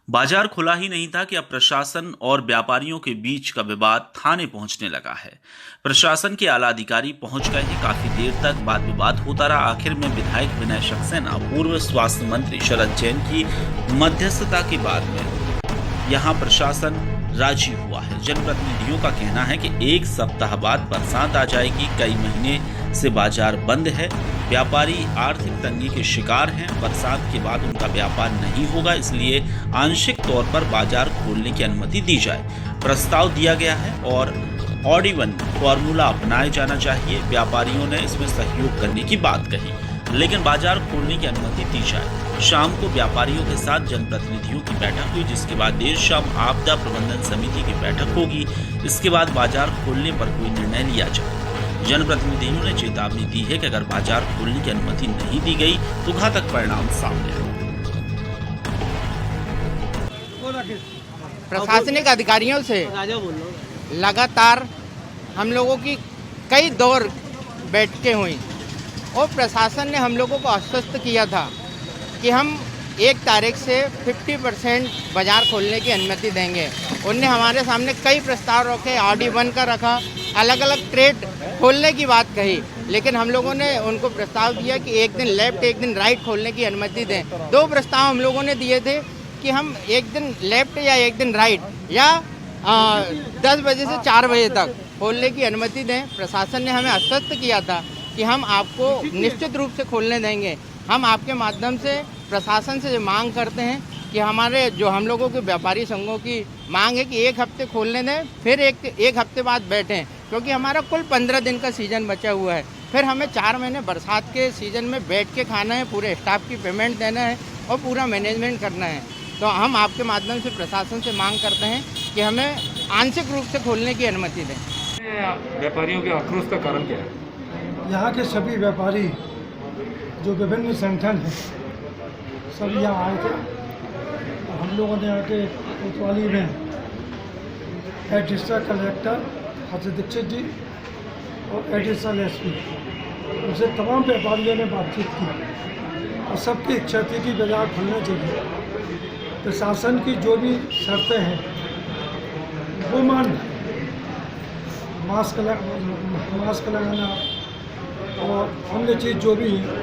बाजार खुला ही नहीं था कि अब प्रशासन और व्यापारियों के बीच का विवाद थाने पहुंचने लगा है। प्रशासन के आला अधिकारी पहुंच गए हैं। काफी देर तक वाद विवाद होता रहा। आखिर में विधायक विनय सक्सेना, पूर्व स्वास्थ्य मंत्री शरद जैन की मध्यस्थता के बाद में यहां प्रशासन राजी हुआ है। जनप्रतिनिधियों का कहना है कि एक सप्ताह बाद बरसात आ जाएगी। कई महीने से बाजार बंद है। व्यापारी आर्थिक तंगी के शिकार हैं। बरसात के बाद उनका व्यापार नहीं होगा, इसलिए आंशिक तौर पर बाजार खोलने की अनुमति दी जाए। प्रस्ताव दिया गया है और ऑड-इवन फॉर्मूला अपनाया जाना चाहिए। व्यापारियों ने इसमें सहयोग करने की बात कही, लेकिन बाजार खोलने की अनुमति दी जाए। शाम को व्यापारियों के साथ जनप्रतिनिधियों की बैठक हुई, जिसके बाद देर शाम आपदा प्रबंधन समिति की बैठक होगी। इसके बाद बाजार खोलने पर कोई निर्णय लिया जाए। जनप्रतिनिधियों ने चेतावनी दी है कि अगर बाजार खोलने की अनुमति नहीं दी गई तो घातक परिणाम सामने आएंगे। प्रशासनिक अधिकारियों से लगातार हम लोगों की कई दौर बैठकें हुई और प्रशासन ने हम लोगों को आश्वस्त किया था कि हम 1 तारीख से 50% बाजार खोलने की अनुमति देंगे। उनने हमारे सामने कई प्रस्ताव रखे, ऑड-इवन का रखा, अलग अलग ट्रेड खोलने की बात कही, लेकिन हम लोगों ने उनको प्रस्ताव दिया कि एक दिन लेफ्ट एक दिन राइट खोलने की अनुमति दें। 2 प्रस्ताव हम लोगों ने दिए थे कि हम एक दिन लेफ्ट या एक दिन राइट या 10 बजे से 4 बजे तक खोलने की अनुमति दें। प्रशासन ने हमें आश्वस्त किया था कि हम आपको निश्चित रूप से खोलने देंगे। हम आपके माध्यम से प्रशासन से मांग करते हैं कि हमारे जो हम लोगों के व्यापारी संघों की मांग है कि 1 हफ्ते खोलने दें, फिर एक हफ्ते बाद बैठें, क्योंकि हमारा कुल 15 दिन का सीज़न बचा हुआ है। फिर हमें 4 महीने बरसात के सीज़न में बैठ के खाना है, पूरे स्टाफ की पेमेंट देना है और पूरा मैनेजमेंट करना है। तो हम आपके माध्यम से प्रशासन से मांग करते हैं कि हमें आंशिक रूप से खोलने की अनुमति दें। व्यापारियों के आक्रोश का कारण क्या है? यहाँ के सभी व्यापारी जो विभिन्न संगठन हैं सब यहाँ आए थे। हम लोगों ने आके कोतवाली में एडिशनल कलेक्टर हर्ष दीक्षित जी और एडिशनल एसपी उनसे तमाम व्यापारियों ने बातचीत की और सबकी इच्छा थी कि बाजार खुलना चाहिए। प्रशासन की जो भी शर्तें हैं वो मान मास्क लगाना और अन्य चीज़ जो भी है,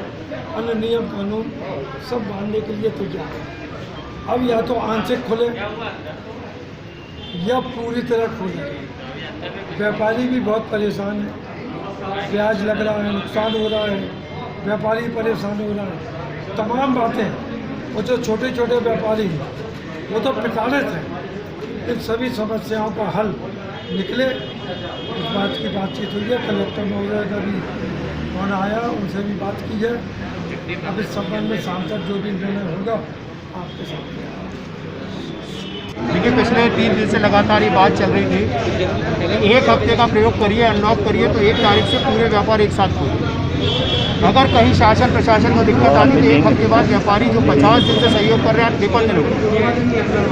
अन्य नियम कानून सब मानने के लिए तैयार है। अब या तो आंशिक खुले या पूरी तरह खोले। व्यापारी भी बहुत परेशान है, ब्याज लग रहा है, नुकसान हो रहा है, व्यापारी परेशान हो रहा है, तमाम बातें। वो जो छोटे छोटे व्यापारी हैं वो तो प्रताड़ित हैं। इन सभी समस्याओं का हल निकले, इस बात की बातचीत हुई है। कलेक्टर महोदय का भी फोन आया, उनसे भी बात की है। अब इस संबंध में शाम तक जो भी निर्णय होगा आपके साथ। देखिए, पिछले 3 दिन से लगातार ये बात चल रही थी। 1 हफ्ते का प्रयोग करिए, अनलॉक करिए तो 1 तारीख से पूरे व्यापार एक साथ खोलिए। अगर कहीं शासन प्रशासन को दिक्कत आती तो 1 हफ्ते बाद व्यापारी जो 50 दिन से सहयोग कर रहे हैं विपन्न लोग,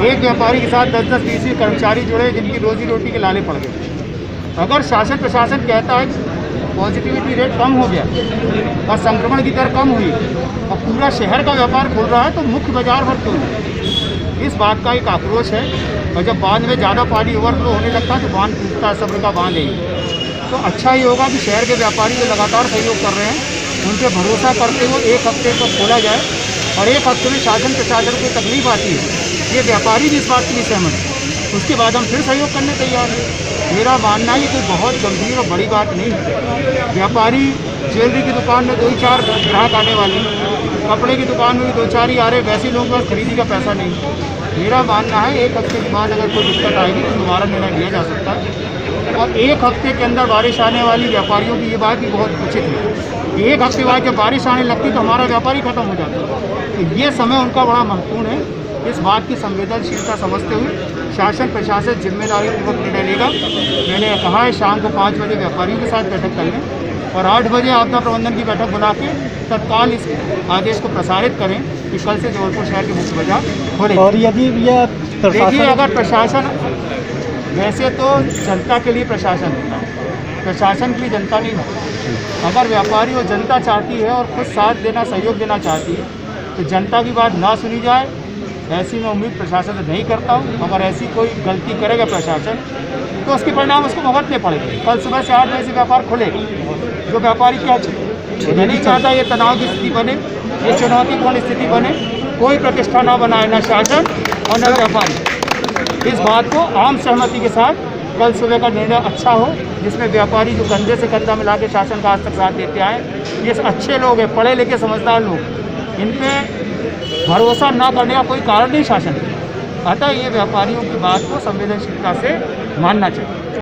एक व्यापारी के साथ 10-10, 20 कर्मचारी जुड़े जिनकी रोजी रोटी के लाले पड़ गए। अगर शासन प्रशासन कहता है पॉजिटिविटी रेट कम हो गया और संक्रमण की दर कम हुई और पूरा शहर का व्यापार खुल रहा है तो मुख्य बाजार भर क्यों नहीं? इस बात का एक आक्रोश है। और जब बांध में ज़्यादा पानी ओवरफ्लो होने लगता है तो बांध टूटता है, सब्र का बांध है। तो अच्छा ही होगा कि शहर के व्यापारी जो लगातार सहयोग कर रहे हैं उन पर भरोसा करते हुए 1 हफ्ते को खोला जाए। और 1 हफ्ते में शासन प्रशासन को तकलीफ आती है, ये व्यापारी भी इस बात के लिए सहमत है, उसके बाद हम फिर सहयोग करने तैयार हैं। मेरा मानना है ये कोई बहुत गंभीर और बड़ी बात नहीं है। व्यापारी ज्वेलरी की दुकान में 2-4 ग्राहक आने वाले, कपड़े की दुकान में भी 2-4 ही आ रहे, वैसे लोगों के पास खरीदी का पैसा नहीं। मेरा मानना है 1 हफ्ते के बाद अगर कोई दिक्कत आएगी तो दोबारा निर्णय लिया जा सकता है। और 1 हफ्ते के अंदर बारिश आने वाली व्यापारियों की ये बात भी बहुत उचित है। 1 हफ्ते बाद जब बारिश आने लगती तो हमारा व्यापारी खत्म हो जाता है। तो ये समय उनका बड़ा महत्वपूर्ण है। इस बात की संवेदनशीलता समझते हुए शासन प्रशासन जिम्मेदारी पूर्वक निर्णय लेगा। मैंने कहा है शाम को 5 बजे व्यापारियों के साथ बैठक कर लें और 8 बजे आपदा प्रबंधन की बैठक बुला के तत्काल इस आदेश को प्रसारित करें कि कल से जबलपुर शहर के मुख्य बाजार खोले। और यदि देखिए, अगर प्रशासन, वैसे तो जनता के लिए प्रशासन होता है, प्रशासन के लिए जनता नहीं होता। अगर व्यापारी और जनता चाहती है और खुद साथ देना सहयोग देना चाहती है तो जनता की बात ना सुनी जाए, ऐसी मैं उम्मीद प्रशासन से नहीं करता हूँ। अगर ऐसी कोई गलती करेगा प्रशासन तो उसके परिणाम उसको भुगतने पड़ेंगे। कल सुबह से 8 बजे से व्यापार खुलेगा, जो व्यापारी क्या चाहिए, मैं नहीं चाहता ये तनाव की स्थिति बने, ये चुनौतीपूर्ण स्थिति बने, कोई प्रतिष्ठा ना बनाए, ना शासन और न व्यापारी। इस बात को आम सहमति के साथ कल सुबह का निर्णय अच्छा हो, जिसमें व्यापारी जो कंधे से कंधा मिला के शासन का आज तक साथ देते आए, ये अच्छे लोग हैं, पढ़े लिखे समझदार लोग, इन पे भरोसा ना करने का कोई कारण नहीं शासन के। अतः ये व्यापारियों की बात को संवेदनशीलता से मानना चाहिए।